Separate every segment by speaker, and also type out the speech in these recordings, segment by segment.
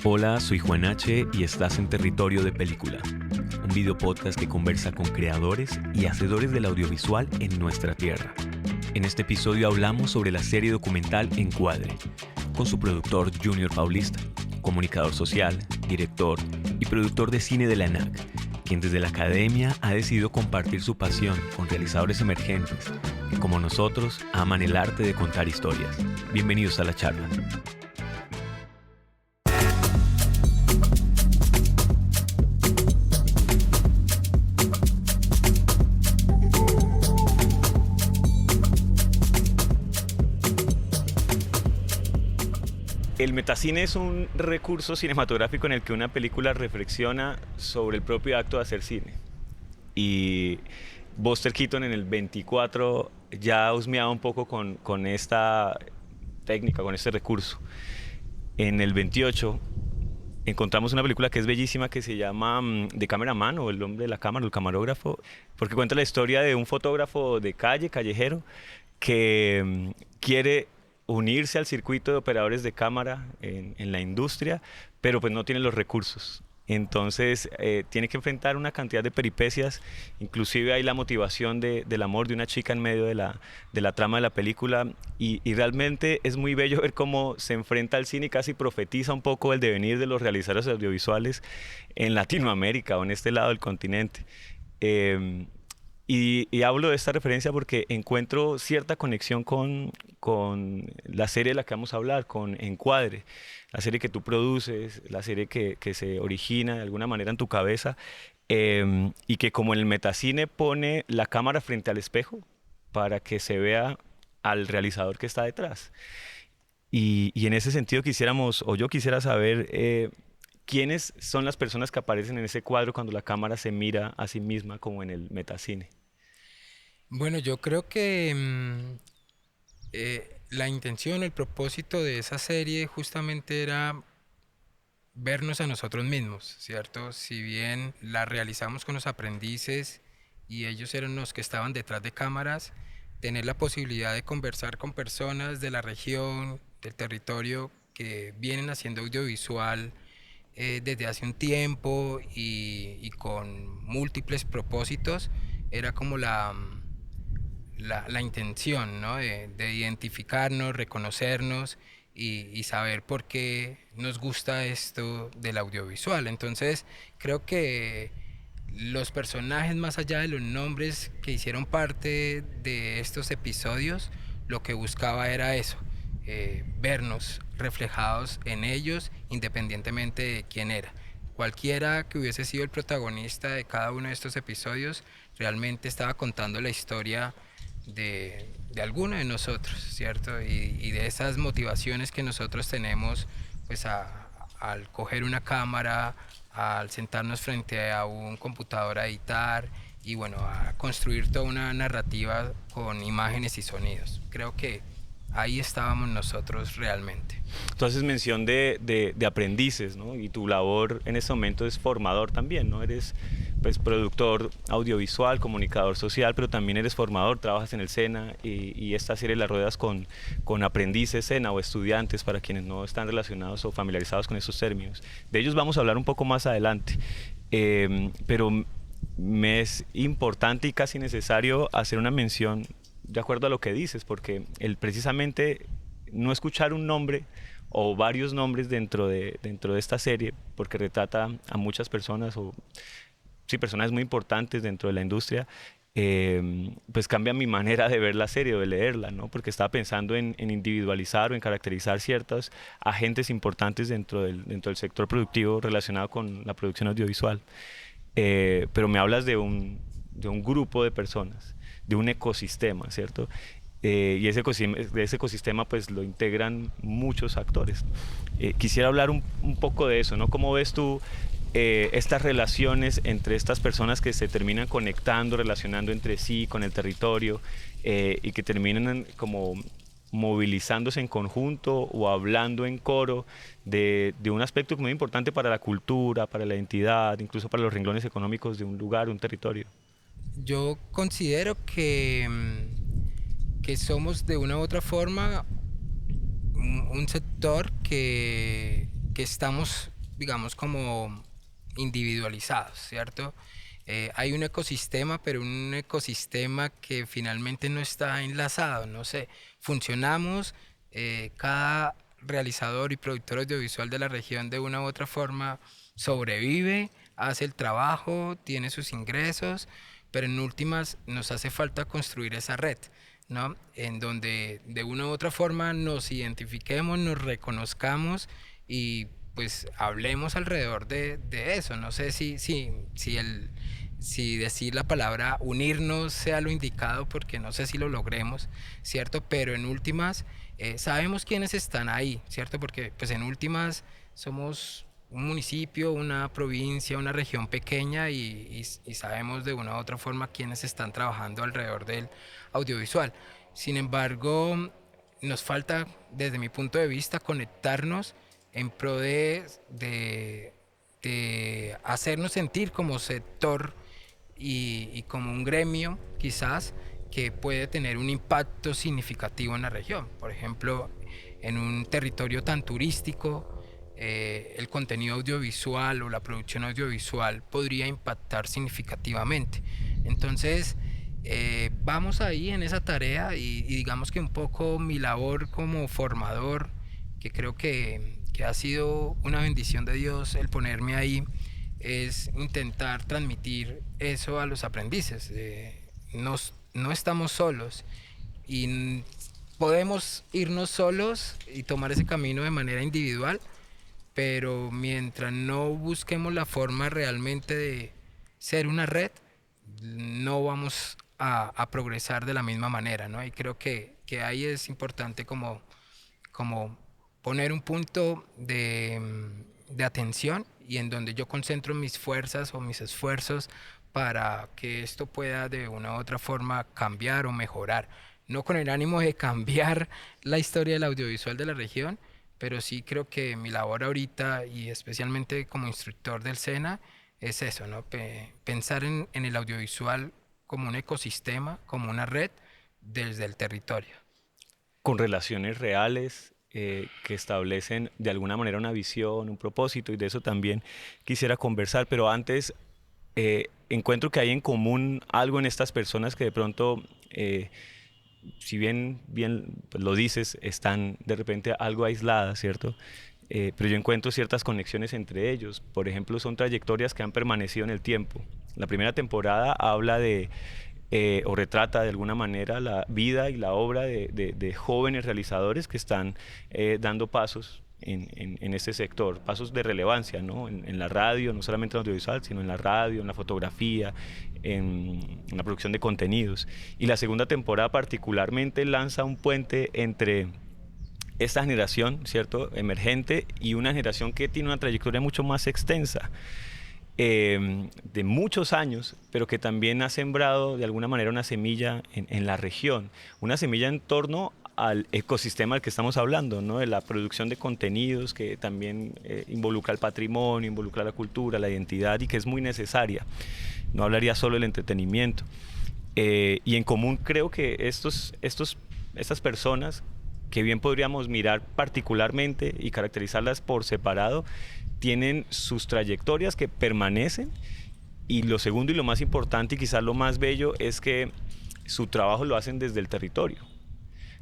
Speaker 1: Hola, soy Juan H. y estás en Territorio de Película, un video podcast que conversa con creadores y hacedores del audiovisual en nuestra tierra. En este episodio hablamos sobre la serie documental Encuadre, con su productor Junior Paulista, comunicador social, director y productor de cine de la ENAC, quien desde la academia ha decidido compartir su pasión con realizadores emergentes que, como nosotros, aman el arte de contar historias. Bienvenidos a la charla. El metacine es un recurso cinematográfico en el que una película reflexiona sobre el propio acto de hacer cine. Y Buster Keaton en el 24 ya husmeaba un poco con esta técnica, con este recurso. En el 28 encontramos una película que es bellísima que se llama The Cameraman, o El hombre de la cámara, el camarógrafo, porque cuenta la historia de un fotógrafo de calle, callejero, que quiere unirse al circuito de operadores de cámara en la industria, pero pues no tiene los recursos. Entonces tiene que enfrentar una cantidad de peripecias, inclusive hay la motivación del amor de una chica en medio de la trama de la película, y realmente es muy bello ver cómo se enfrenta al cine y casi profetiza un poco el devenir de los realizadores audiovisuales en Latinoamérica o en este lado del continente. Y hablo de esta referencia porque encuentro cierta conexión con la serie de la que vamos a hablar, con Encuadre, la serie que tú produces, la serie que se origina de alguna manera en tu cabeza, y que como en el metacine pone la cámara frente al espejo para que se vea al realizador que está detrás. Y en ese sentido yo quisiera saber quiénes son las personas que aparecen en ese cuadro cuando la cámara se mira a sí misma como en el metacine.
Speaker 2: Bueno, yo creo que la intención, el propósito de esa serie justamente era vernos a nosotros mismos, ¿cierto? Si bien la realizamos con los aprendices y ellos eran los que estaban detrás de cámaras, tener la posibilidad de conversar con personas de la región, del territorio, que vienen haciendo audiovisual desde hace un tiempo y con múltiples propósitos, era como la intención, ¿no? De identificarnos, reconocernos y saber por qué nos gusta esto del audiovisual. Entonces, creo que los personajes, más allá de los nombres que hicieron parte de estos episodios, lo que buscaba era eso, vernos reflejados en ellos independientemente de quién era. Cualquiera que hubiese sido el protagonista de cada uno de estos episodios realmente estaba contando la historia de alguno de nosotros, ¿cierto? Y de esas motivaciones que nosotros tenemos pues al coger una cámara, al sentarnos frente a un computador a editar y bueno, a construir toda una narrativa con imágenes y sonidos. Creo que ahí estábamos nosotros realmente.
Speaker 1: Tú haces mención de aprendices, ¿no? Y tu labor en este momento es formador también, ¿no? Eres pues productor audiovisual, comunicador social, pero también eres formador, trabajas en el SENA y esta serie la ruedas con aprendices SENA o estudiantes para quienes no están relacionados o familiarizados con esos términos. De ellos vamos a hablar un poco más adelante, pero me es importante y casi necesario hacer una mención de acuerdo a lo que dices, porque precisamente no escuchar un nombre o varios nombres dentro de esta serie, porque retrata a muchas personas, o sí, personas muy importantes dentro de la industria, pues cambia mi manera de ver la serie o de leerla, ¿no? Porque estaba pensando en individualizar o en caracterizar ciertos agentes importantes dentro del sector productivo relacionado con la producción audiovisual. Pero me hablas de un grupo de personas, de un ecosistema, ¿cierto? Y ese ecosistema pues lo integran muchos actores. Quisiera hablar un poco de eso, ¿no? ¿Cómo ves tú estas relaciones entre estas personas que se terminan conectando, relacionando entre sí con el territorio, y que terminan como movilizándose en conjunto o hablando en coro de un aspecto muy importante para la cultura, para la identidad, incluso para los renglones económicos de un lugar, un territorio?
Speaker 2: Yo considero que somos de una u otra forma un sector que estamos, digamos, como individualizados, ¿cierto? Hay un ecosistema, pero un ecosistema que finalmente no está enlazado, no sé, funcionamos, cada realizador y productor audiovisual de la región de una u otra forma sobrevive, hace el trabajo, tiene sus ingresos, pero en últimas nos hace falta construir esa red, ¿no? En donde de una u otra forma nos identifiquemos, nos reconozcamos y pues hablemos alrededor de eso. No sé si decir la palabra unirnos sea lo indicado, porque no sé si lo logremos, ¿cierto? Pero en últimas sabemos quiénes están ahí, ¿cierto? Porque pues en últimas somos un municipio, una provincia, una región pequeña y sabemos de una u otra forma quiénes están trabajando alrededor del audiovisual. Sin embargo, nos falta, desde mi punto de vista, conectarnos en pro de hacernos sentir como sector y como un gremio, quizás, que puede tener un impacto significativo en la región. Por ejemplo, en un territorio tan turístico, el contenido audiovisual o la producción audiovisual podría impactar significativamente. Entonces, vamos ahí en esa tarea y digamos que un poco mi labor como formador, que creo que ha sido una bendición de Dios el ponerme ahí, es intentar transmitir eso a los aprendices. No estamos solos y podemos irnos solos y tomar ese camino de manera individual, pero mientras no busquemos la forma realmente de ser una red, no vamos a progresar de la misma manera, ¿no? Y creo que ahí es importante como poner un punto de atención y en donde yo concentro mis fuerzas o mis esfuerzos para que esto pueda de una u otra forma cambiar o mejorar. No con el ánimo de cambiar la historia del audiovisual de la región, pero sí creo que mi labor ahorita y especialmente como instructor del SENA es eso, ¿no? Pensar en el audiovisual como un ecosistema, como una red desde el territorio.
Speaker 1: Con relaciones reales que establecen de alguna manera una visión, un propósito, y de eso también quisiera conversar, pero antes encuentro que hay en común algo en estas personas que de pronto, si bien pues, lo dices, están de repente algo aisladas, ¿cierto? Pero yo encuentro ciertas conexiones entre ellos. Por ejemplo, son trayectorias que han permanecido en el tiempo. La primera temporada habla de o retrata de alguna manera la vida y la obra de jóvenes realizadores que están dando pasos en este sector, pasos de relevancia, ¿no? En la radio, no solamente en audiovisual, sino en la radio, en la fotografía, en la producción de contenidos. Y la segunda temporada particularmente lanza un puente entre esta generación, ¿cierto?, emergente, y una generación que tiene una trayectoria mucho más extensa, de muchos años, pero que también ha sembrado de alguna manera una semilla en la región, una semilla en torno al ecosistema del que estamos hablando, ¿no? De la producción de contenidos que también involucra el patrimonio, involucra la cultura, la identidad, y que es muy necesaria. No hablaría solo del entretenimiento. Y en común creo que estas personas, que bien podríamos mirar particularmente y caracterizarlas por separado, tienen sus trayectorias que permanecen, y lo segundo y lo más importante y quizás lo más bello es que su trabajo lo hacen desde el territorio,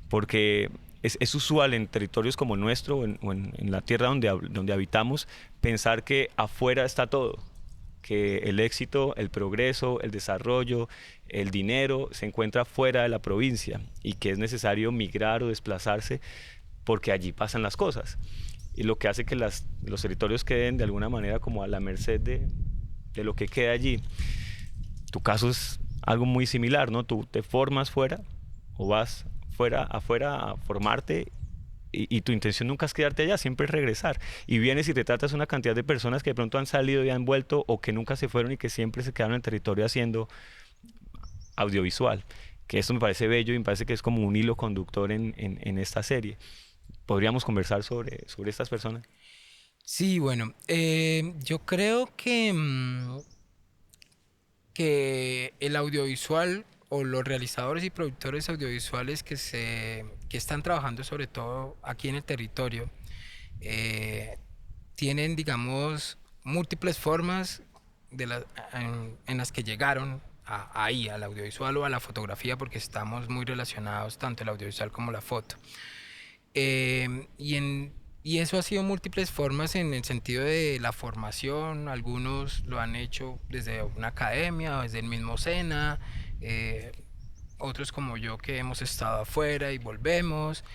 Speaker 1: porque es usual en territorios como el nuestro o en la tierra donde habitamos pensar que afuera está todo, que el éxito, el progreso, el desarrollo, el dinero se encuentra fuera de la provincia y que es necesario migrar o desplazarse porque allí pasan las cosas. Y lo que hace que los territorios queden de alguna manera como a la merced de lo que queda allí. Tu caso es algo muy similar, ¿no? Tú te formas fuera o vas afuera a formarte, y tu intención nunca es quedarte allá, siempre es regresar. Y vienes y te tratas una cantidad de personas que de pronto han salido y han vuelto, o que nunca se fueron y que siempre se quedaron en el territorio haciendo audiovisual. Que esto me parece bello y me parece que es como un hilo conductor en esta serie. ¿Podríamos conversar sobre estas personas?
Speaker 2: Sí, bueno, yo creo que el audiovisual o los realizadores y productores audiovisuales que están trabajando sobre todo aquí en el territorio, tienen, digamos, múltiples formas en las que llegaron ahí, al audiovisual o a la fotografía, porque estamos muy relacionados tanto el audiovisual como la foto. Y eso ha sido múltiples formas en el sentido de la formación. Algunos lo han hecho desde una academia o desde el mismo SENA, otros como yo que hemos estado afuera y volvemos,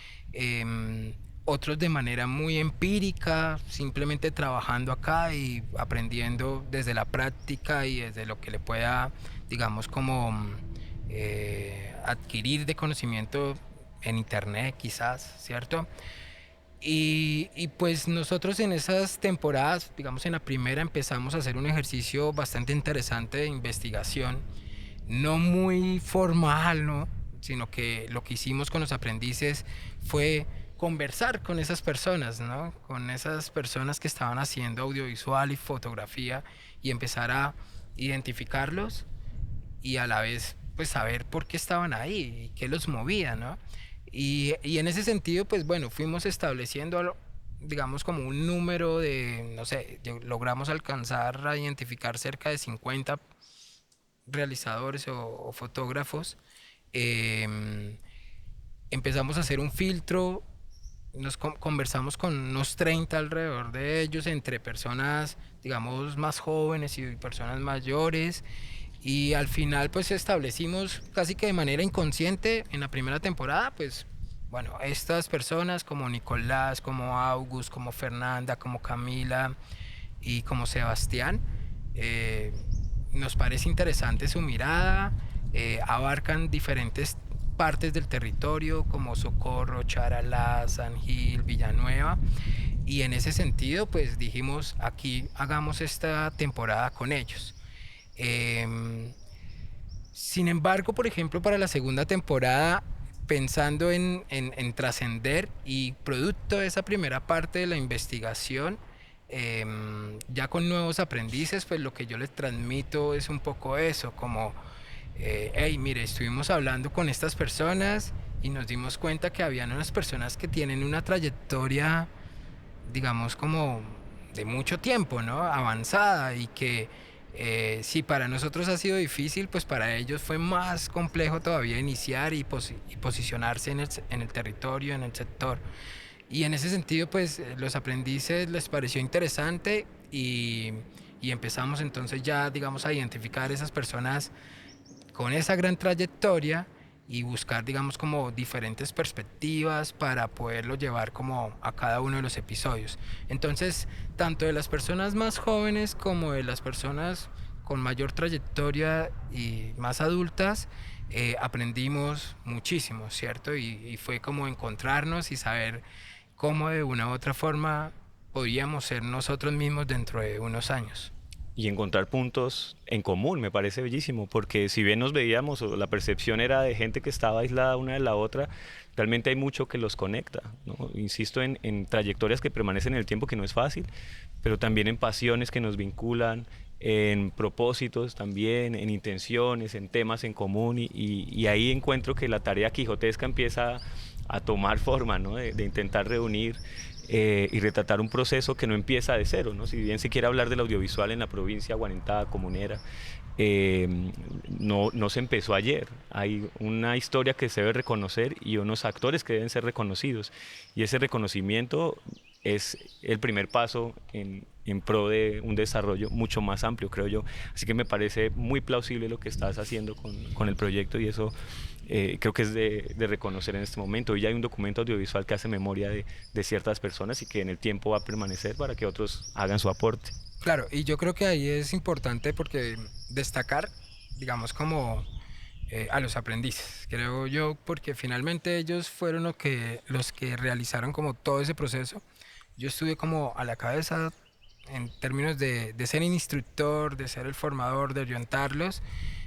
Speaker 2: otros de manera muy empírica, simplemente trabajando acá y aprendiendo desde la práctica y desde lo que le pueda, digamos, como adquirir de conocimiento en internet quizás, ¿cierto? Y pues nosotros en esas temporadas, digamos en la primera, empezamos a hacer un ejercicio bastante interesante de investigación, no muy formal, ¿no? Sino que lo que hicimos con los aprendices fue conversar con esas personas, ¿no? Con esas personas que estaban haciendo audiovisual y fotografía y empezar a identificarlos y a la vez pues saber por qué estaban ahí y qué los movía, ¿no? Y en ese sentido, pues bueno, fuimos estableciendo, digamos, como un número de, no sé, logramos alcanzar a identificar cerca de 50 realizadores o fotógrafos. Eh, Empezamos a hacer un filtro, nos conversamos con unos 30 alrededor de ellos, entre personas, digamos, más jóvenes y personas mayores. Y al final pues establecimos casi que de manera inconsciente en la primera temporada, pues bueno, estas personas como Nicolás, como August, como Fernanda, como Camila y como Sebastián, eh, nos parece interesante su mirada, abarcan diferentes partes del territorio como Socorro, Charalá, San Gil, Villanueva, y en ese sentido pues dijimos aquí hagamos esta temporada con ellos. Sin embargo, por ejemplo, para la segunda temporada, pensando en trascender y producto de esa primera parte de la investigación, ya con nuevos aprendices, pues lo que yo les transmito es un poco eso, como, hey, mire, estuvimos hablando con estas personas y nos dimos cuenta que habían unas personas que tienen una trayectoria, digamos, como de mucho tiempo, ¿no? Avanzada y que si para nosotros ha sido difícil, pues para ellos fue más complejo todavía iniciar y posicionarse en el territorio, en el sector. Y en ese sentido, pues los aprendices les pareció interesante y empezamos entonces ya, digamos, a identificar esas personas con esa gran trayectoria y buscar, digamos, como diferentes perspectivas para poderlo llevar como a cada uno de los episodios. Entonces, tanto de las personas más jóvenes como de las personas con mayor trayectoria y más adultas, aprendimos muchísimo, ¿cierto? Y fue como encontrarnos y saber cómo de una u otra forma podríamos ser nosotros mismos dentro de unos años.
Speaker 1: Y encontrar puntos en común me parece bellísimo, porque si bien nos veíamos o la percepción era de gente que estaba aislada una de la otra, realmente hay mucho que los conecta, ¿no? Insisto en trayectorias que permanecen en el tiempo, que no es fácil, pero también en pasiones que nos vinculan, en propósitos también, en intenciones, en temas en común, y ahí encuentro que la tarea quijotesca empieza a tomar forma, ¿no? De intentar reunir y retratar un proceso que no empieza de cero, ¿no? Si bien se quiere hablar del audiovisual en la provincia guarentada, comunera, no se empezó ayer. Hay una historia que se debe reconocer y unos actores que deben ser reconocidos. Y ese reconocimiento es el primer paso en pro de un desarrollo mucho más amplio, creo yo. Así que me parece muy plausible lo que estás haciendo con el proyecto y eso creo que es de reconocer en este momento. Hoy ya hay un documento audiovisual que hace memoria de ciertas personas y que en el tiempo va a permanecer para que otros hagan su aporte.
Speaker 2: Claro, y yo creo que ahí es importante porque destacar, digamos, como a los aprendices, creo yo, porque finalmente ellos fueron los que realizaron como todo ese proceso. Yo estuve como a la cabeza en términos de ser el instructor, de ser el formador, de orientarlos,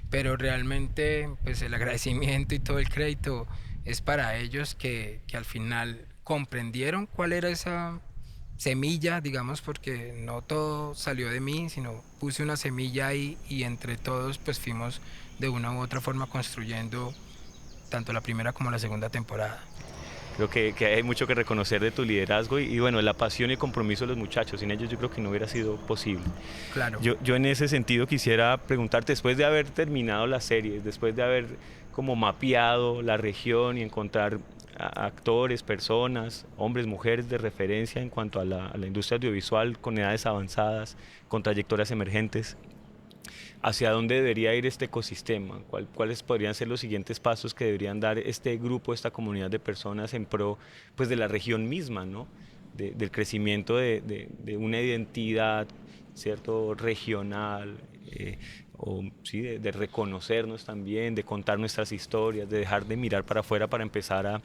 Speaker 2: pero realmente pues el agradecimiento y todo el crédito es para ellos que al final comprendieron cuál era esa semilla, digamos, porque no todo salió de mí, sino puse una semilla ahí y entre todos pues fuimos de una u otra forma construyendo tanto la primera como la segunda temporada.
Speaker 1: Creo que hay mucho que reconocer de tu liderazgo y bueno, la pasión y el compromiso de los muchachos. Sin ellos yo creo que no hubiera sido posible.
Speaker 2: Claro.
Speaker 1: Yo en ese sentido quisiera preguntarte, después de haber terminado la serie, después de haber como mapeado la región y encontrar actores, personas, hombres, mujeres de referencia en cuanto a la industria audiovisual con edades avanzadas, con trayectorias emergentes, ¿hacia dónde debería ir este ecosistema? ¿Cuáles podrían ser los siguientes pasos que deberían dar este grupo, esta comunidad de personas en pro pues, de la región misma, ¿no? Del crecimiento de una identidad, ¿cierto? Regional, o sí, de reconocernos también, de contar nuestras historias, de dejar de mirar para afuera para empezar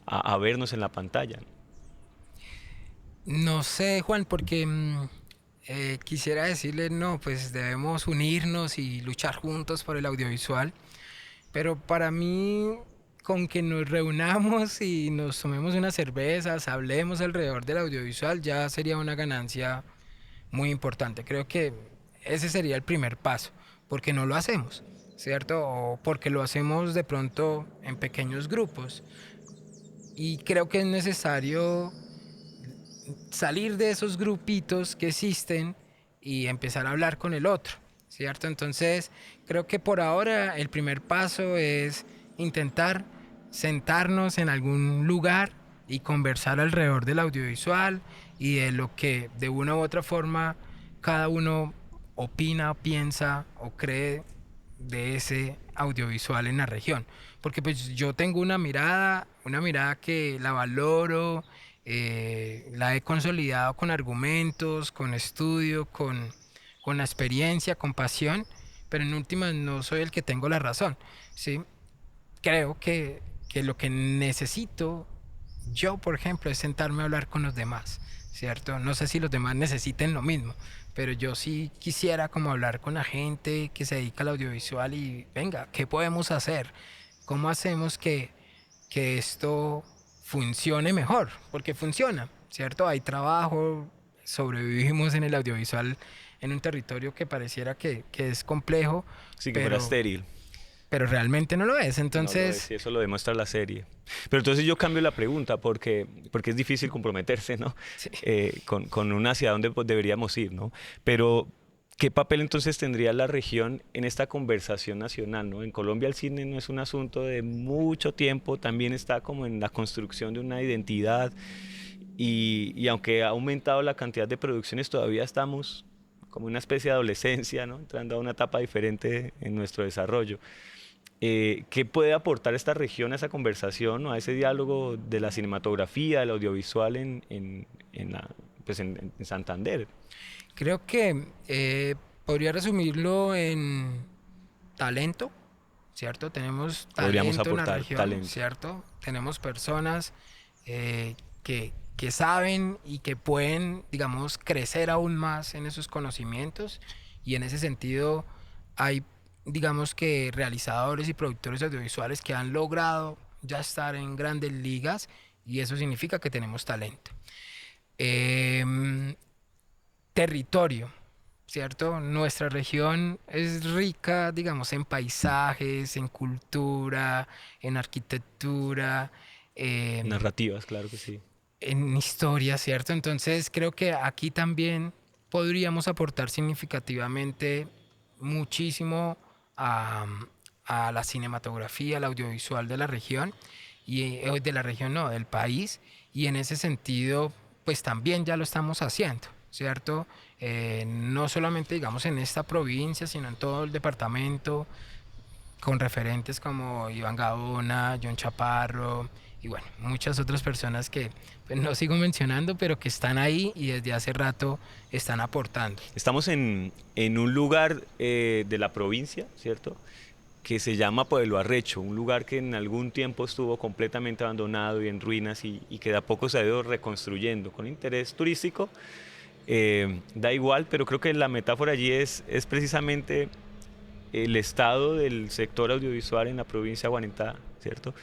Speaker 1: a vernos en la pantalla.
Speaker 2: No sé, Juan, porque quisiera decirle, no, pues debemos unirnos y luchar juntos por el audiovisual, pero para mí, con que nos reunamos y nos tomemos unas cervezas, hablemos alrededor del audiovisual, ya sería una ganancia muy importante. Creo que ese sería el primer paso, porque no lo hacemos, ¿cierto? O porque lo hacemos de pronto en pequeños grupos. Y creo que es necesario salir de esos grupitos que existen y empezar a hablar con el otro, ¿cierto? Entonces, creo que por ahora el primer paso es intentar sentarnos en algún lugar y conversar alrededor del audiovisual y de lo que de una u otra forma cada uno opina, piensa o cree de ese audiovisual en la región. Porque pues yo tengo una mirada que la valoro, la he consolidado con argumentos, con estudio, con la experiencia, con pasión, pero en últimas no soy el que tengo la razón, ¿sí? Creo que lo que necesito yo, por ejemplo, es sentarme a hablar con los demás, ¿cierto? No sé si los demás necesiten lo mismo, pero yo sí quisiera como hablar con la gente que se dedica al audiovisual y venga, ¿qué podemos hacer? ¿Cómo hacemos que esto funcione mejor? Porque funciona, ¿cierto? Hay trabajo, sobrevivimos en el audiovisual en un territorio que pareciera que es complejo,
Speaker 1: Sí, que fuera
Speaker 2: pero,
Speaker 1: estéril.
Speaker 2: pero realmente no lo es.
Speaker 1: Y no lo es,
Speaker 2: Entonces,
Speaker 1: y eso lo demuestra la serie. Pero entonces yo cambio la pregunta porque es difícil comprometerse, ¿no?
Speaker 2: sí.
Speaker 1: Con una hacia dónde pues, deberíamos ir, ¿no? Pero, ¿qué papel entonces tendría la región en esta conversación nacional, ¿no? En Colombia el cine no es un asunto de mucho tiempo, también está como en la construcción de una identidad y aunque ha aumentado la cantidad de producciones, todavía estamos como una especie de adolescencia, ¿no? Entrando a una etapa diferente en nuestro desarrollo. ¿Qué puede aportar esta región a esa conversación, ¿no? A ese diálogo de la cinematografía, del audiovisual pues en Santander?
Speaker 2: Creo que podría resumirlo en talento, ¿cierto? Tenemos
Speaker 1: Podríamos
Speaker 2: talento en la
Speaker 1: aportar
Speaker 2: región,
Speaker 1: talento.
Speaker 2: ¿cierto? Tenemos personas que saben y que pueden, digamos, crecer aún más en esos conocimientos y en ese sentido hay, digamos que realizadores y productores audiovisuales que han logrado ya estar en grandes ligas y eso significa que tenemos talento. Em, Territorio, ¿cierto? Nuestra región es rica, digamos, en paisajes, en cultura, en arquitectura, em,
Speaker 1: Narrativas, claro que sí.
Speaker 2: en historia, ¿cierto? Entonces creo que aquí también podríamos aportar significativamente muchísimo a, a la cinematografía, al audiovisual de la región, y de la región no, del país, y en ese sentido, pues también ya lo estamos haciendo, ¿cierto? No solamente, digamos, en esta provincia, sino en todo el departamento, con referentes como Iván Gaona, John Chaparro y bueno, muchas otras personas que pues, no sigo mencionando, pero que están ahí y desde hace rato están aportando.
Speaker 1: Estamos en un lugar de la provincia, ¿cierto? Que se llama Pueblo Arrecho, un lugar que en algún tiempo estuvo completamente abandonado y en ruinas y que de a poco se ha ido reconstruyendo con interés turístico. Da igual, pero creo que la metáfora allí es precisamente el estado del sector audiovisual en la provincia de Guanentá, ¿cierto?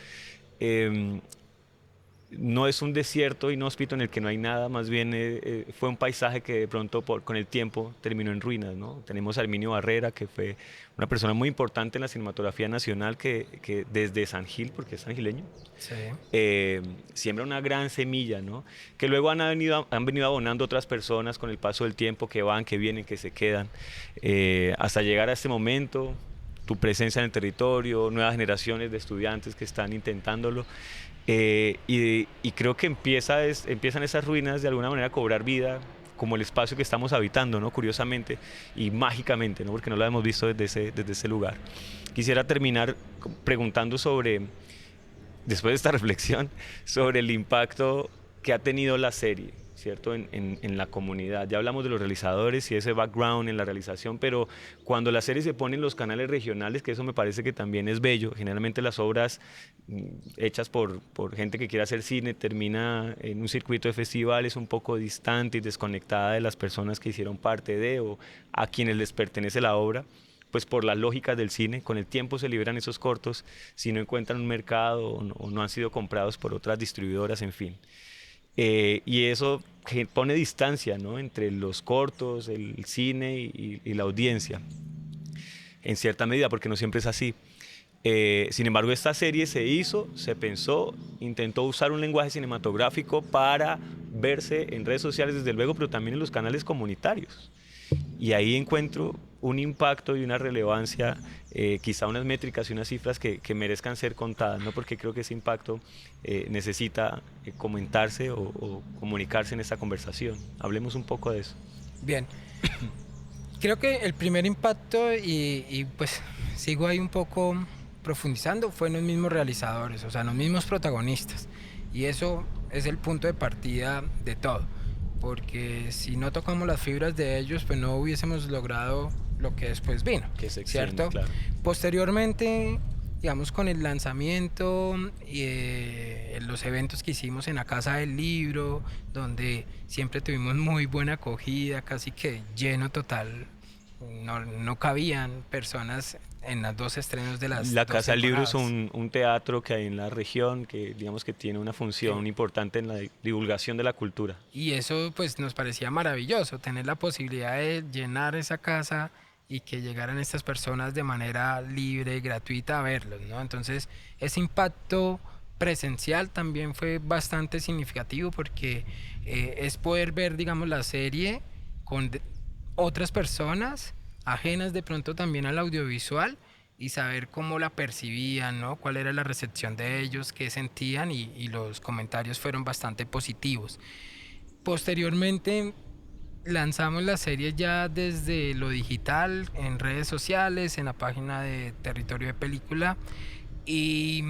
Speaker 1: Eh, no es un desierto inhóspito en el que no hay nada, más bien fue un paisaje que de pronto con el tiempo terminó en ruinas, ¿no? Tenemos a Herminio Barrera, que fue una persona muy importante en la cinematografía nacional, que desde San Gil, porque es sangileño,
Speaker 2: Sí.
Speaker 1: siembra una gran semilla, ¿no? Que luego han venido abonando otras personas con el paso del tiempo, que van, que vienen, que se quedan, hasta llegar a este momento, tu presencia en el territorio, nuevas generaciones de estudiantes que están intentándolo. Y creo que empiezan esas ruinas de alguna manera a cobrar vida, como el espacio que estamos habitando, ¿no? Curiosamente y mágicamente, ¿no? Porque no lo hemos visto desde ese lugar. Quisiera terminar preguntando después de esta reflexión, sobre el impacto que ha tenido la serie, ¿cierto? En la comunidad. Ya hablamos de los realizadores y ese background en la realización, pero cuando la serie se pone en los canales regionales, que eso me parece que también es bello, generalmente las obras hechas por gente que quiere hacer cine termina en un circuito de festivales un poco distante y desconectada de las personas que hicieron parte de o a quienes les pertenece la obra, pues por las lógicas del cine, con el tiempo se liberan esos cortos si no encuentran un mercado o no han sido comprados por otras distribuidoras, en fin. Y eso pone distancia, ¿no? Entre los cortos, el cine y la audiencia, en cierta medida, porque no siempre es así. Sin embargo, esta serie se hizo, se pensó, intentó usar un lenguaje cinematográfico para verse en redes sociales, desde luego, pero también en los canales comunitarios. Y ahí encuentro un impacto y una relevancia, quizá unas métricas y unas cifras que merezcan ser contadas, ¿no? Porque creo que ese impacto necesita comentarse o comunicarse en esta conversación. Hablemos un poco de eso.
Speaker 2: Bien. Creo que el primer impacto, y pues sigo ahí un poco profundizando, fue en los mismos realizadores, o sea, en los mismos protagonistas. Y eso es el punto de partida de todo. Porque si no tocamos las fibras de ellos, pues no hubiésemos logrado lo que después vino,
Speaker 1: Que se extiende,
Speaker 2: ¿cierto?
Speaker 1: claro.
Speaker 2: Posteriormente, digamos, con el lanzamiento y los eventos que hicimos en la Casa del Libro, donde siempre tuvimos muy buena acogida, casi que lleno total, no cabían personas en las dos estrenos de las
Speaker 1: La
Speaker 2: dos
Speaker 1: Casa del Libro es
Speaker 2: temporadas.
Speaker 1: un teatro que hay en la región que digamos que tiene una
Speaker 2: Sí.
Speaker 1: función importante en la divulgación de la cultura.
Speaker 2: Y eso pues nos parecía maravilloso, tener la posibilidad de llenar esa casa y que llegaran estas personas de manera libre, gratuita a verlos, ¿no? Entonces ese impacto presencial también fue bastante significativo porque es poder ver, digamos, la serie con otras personas ajenas de pronto también al audiovisual y saber cómo la percibían, ¿no? Cuál era la recepción de ellos, qué sentían y los comentarios fueron bastante positivos. Posteriormente lanzamos la serie ya desde lo digital, en redes sociales, en la página de Territorio de Película y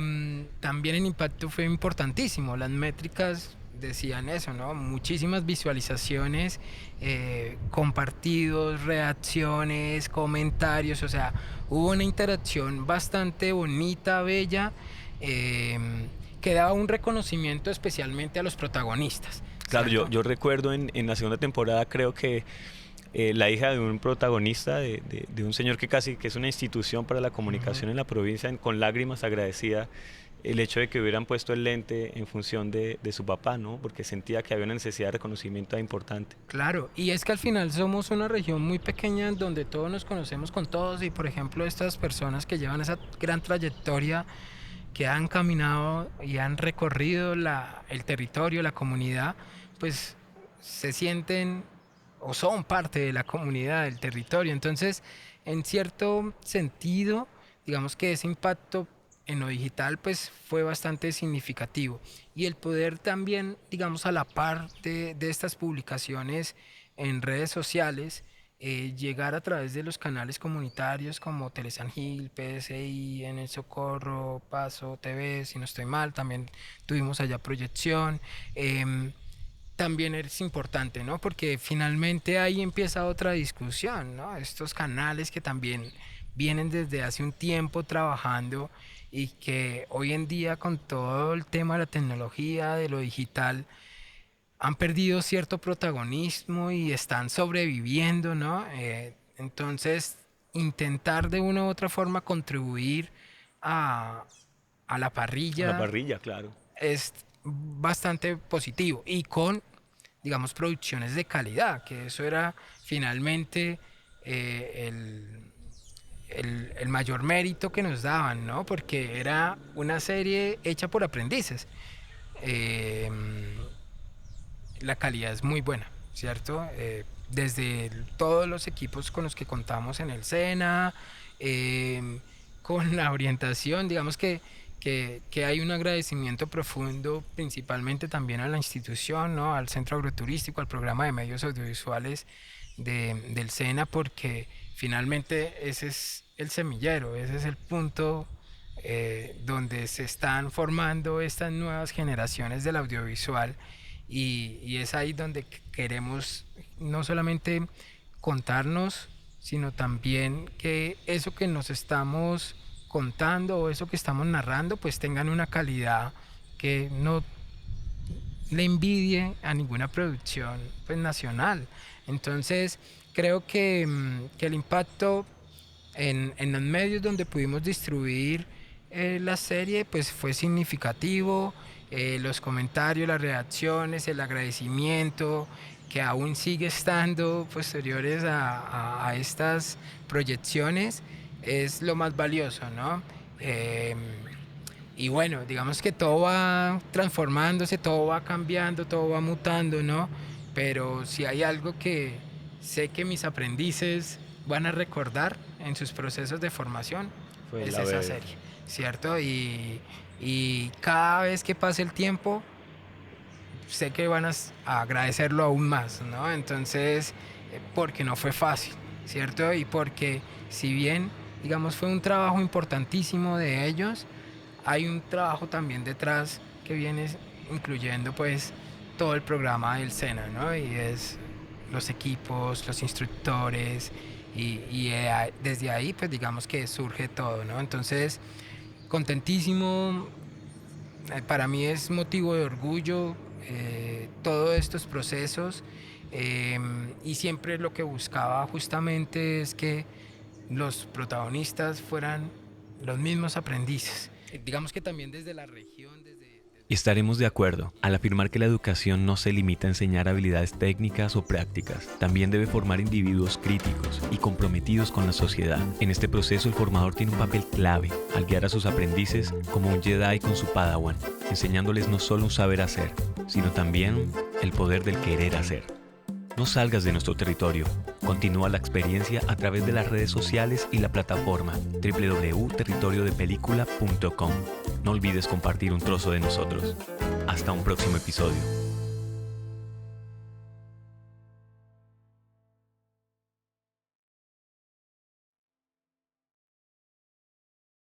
Speaker 2: también el impacto fue importantísimo. Las métricas decían eso, ¿no? Muchísimas visualizaciones, compartidos, reacciones, comentarios, o sea, hubo una interacción bastante bonita, bella, eh, que daba un reconocimiento especialmente a los protagonistas,
Speaker 1: Claro,
Speaker 2: ¿cierto?
Speaker 1: yo recuerdo en la segunda temporada, creo que la hija de un protagonista, de un señor que casi que es una institución para la comunicación en la provincia, con lágrimas agradecida el hecho de que hubieran puesto el lente en función de su papá, ¿no? Porque sentía que había una necesidad de reconocimiento importante.
Speaker 2: Claro, y es que al final somos una región muy pequeña en donde todos nos conocemos con todos y por ejemplo estas personas que llevan esa gran trayectoria, que han caminado y han recorrido el territorio, la comunidad, pues se sienten o son parte de la comunidad, del territorio. Entonces, en cierto sentido, digamos que ese impacto en lo digital pues fue bastante significativo. Y el poder también, digamos, a la par de estas publicaciones en redes sociales, llegar a través de los canales comunitarios como Telesan Gil, PSI, En el Socorro, Paso TV, si no estoy mal, también tuvimos allá proyección. También es importante, ¿no? Porque finalmente ahí empieza otra discusión, ¿no? Estos canales que también vienen desde hace un tiempo trabajando y que hoy en día con todo el tema de la tecnología, de lo digital, han perdido cierto protagonismo y están sobreviviendo, ¿no? Entonces, intentar de una u otra forma contribuir a, a la
Speaker 1: A la
Speaker 2: parrilla
Speaker 1: parrilla, claro.
Speaker 2: es bastante positivo y con, digamos, producciones de calidad, que eso era finalmente el mayor mérito que nos daban, ¿no? Porque era una serie hecha por aprendices. Eh, la calidad es muy buena, ¿cierto? Desde todos los equipos con los que contamos en el SENA, con la orientación, digamos que hay un agradecimiento profundo principalmente también a la institución, ¿no? Al Centro Agroturístico, al programa de medios audiovisuales del SENA, porque finalmente ese es el semillero, ese es el punto donde se están formando estas nuevas generaciones del audiovisual y es ahí donde queremos no solamente contarnos, sino también que eso que nos estamos contando o eso que estamos narrando pues tengan una calidad que no le envidie a ninguna producción pues nacional. Entonces creo que el impacto en los medios donde pudimos distribuir la serie pues fue significativo. Los comentarios, las reacciones, el agradecimiento que aún sigue estando posteriores a estas proyecciones es lo más valioso, ¿no? Y bueno, digamos que todo va transformándose, todo va cambiando, todo va mutando, ¿no? Pero si hay algo que sé que mis aprendices van a recordar en sus procesos de formación,
Speaker 1: Fue
Speaker 2: es
Speaker 1: la
Speaker 2: esa
Speaker 1: bebé.
Speaker 2: serie, ¿cierto? Y cada vez que pase el tiempo, sé que van a agradecerlo aún más, ¿no? Entonces, porque no fue fácil, ¿cierto? Y porque si bien, digamos, fue un trabajo importantísimo de ellos, hay un trabajo también detrás que viene incluyendo pues todo el programa del SENA, ¿no? Y es los equipos, los instructores desde ahí pues digamos que surge todo, ¿no? Entonces, contentísimo, para mí es motivo de orgullo todos estos procesos y siempre lo que buscaba justamente es que los protagonistas fueran los mismos aprendices. Digamos que también desde la región,
Speaker 1: Y estaremos de acuerdo al afirmar que la educación no se limita a enseñar habilidades técnicas o prácticas, también debe formar individuos críticos y comprometidos con la sociedad. En este proceso el formador tiene un papel clave al guiar a sus aprendices como un Jedi con su Padawan, enseñándoles no solo un saber hacer, sino también el poder del querer hacer. No salgas de nuestro territorio. Continúa la experiencia a través de las redes sociales y la plataforma www.territoriodepelícula.com. No olvides compartir un trozo de nosotros. Hasta un próximo episodio.